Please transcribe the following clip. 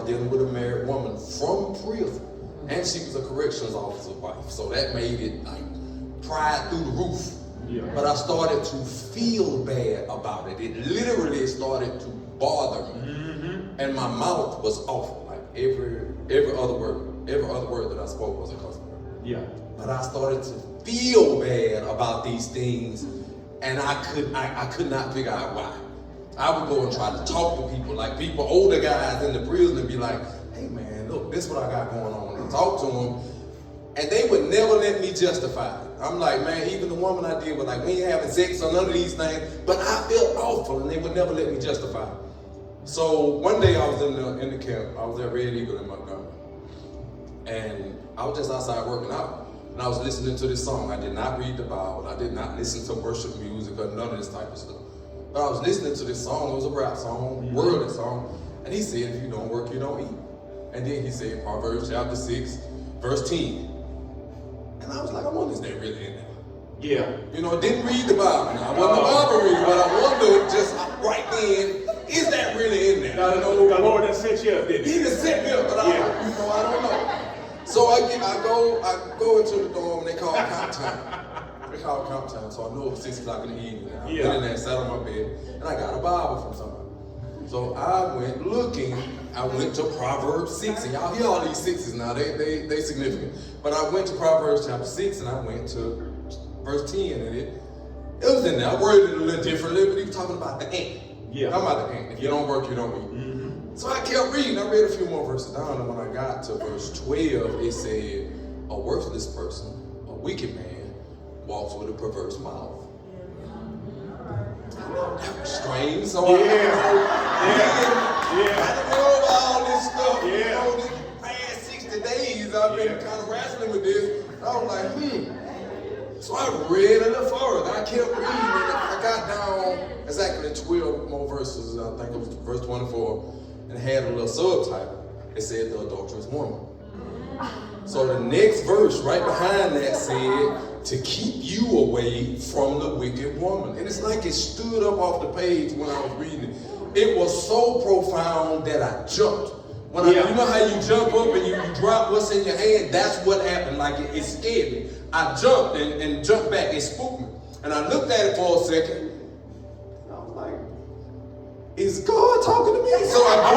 dealing with a married woman from prison, and she was a corrections officer's wife. So that made it like pride through the roof. Yeah. But I started to feel bad about it. It literally started to bother me. Mm-hmm. And my mouth was awful. Like every other word that I spoke was a cuss word. Yeah. But I started to feel bad about these things, and I could not figure out why. I would go and try to talk to people, like people, older guys in the prison, and be like, hey man, look, this is what I got going on. And talk to them. And they would never let me justify it. I'm like, man, even the woman I deal with, like, we ain't having sex or none of these things, but I felt awful, and they would never let me justify it. So one day I was in the camp. I was at Red Eagle in Montgomery, and I was just outside working out, and I was listening to this song. I did not read the Bible. I did not listen to worship music or none of this type of stuff. But I was listening to this song. It was a rap song, worldly song, and he said, if you don't work, you don't eat. And then he said, Proverbs chapter 6, verse 10. And I was like, I wonder, is that really in there? Yeah. You know, didn't read the Bible. Now, I wasn't a Bible reader, but I wondered just right then, is that really in there? Now, the Lord done sent you up, didn't he? He done sent me up, but I don't know. So I go into the dorm, and they call count time. They call count time, so I know it's 6 o'clock in the evening. I went in there, sat on my bed, and I got a Bible from somebody. So I went looking. I went to Proverbs 6, and y'all hear all these sixes now. They significant. But I went to Proverbs chapter 6, and I went to verse 10, and it was in there. I worded it a little differently, but he was talking about the ant. Yeah. Talking about the ant. If you don't work, you don't eat. Mm-hmm. So I kept reading. I read a few more verses down, and when I got to verse 12, it said, a worthless person, a wicked man, walks with a perverse mouth. That was strange. So I didn't know about all this stuff. Yeah. You know, these past 60 days, I've been kind of wrestling with this. I was like, So I read a little further. I kept reading, and I got down exactly 12 more verses. I think it was verse 24, and it had a little subtitle. It said, the adulterous woman. So the next verse right behind that said, to keep you away from the wicked woman. And it's like it stood up off the page when I was reading it. It was so profound that I jumped. You know how you jump up and you drop what's in your hand? That's what happened. Like it scared me. I jumped and jumped back. It spooked me. And I looked at it for a second. And I was like, is God talking to me? So I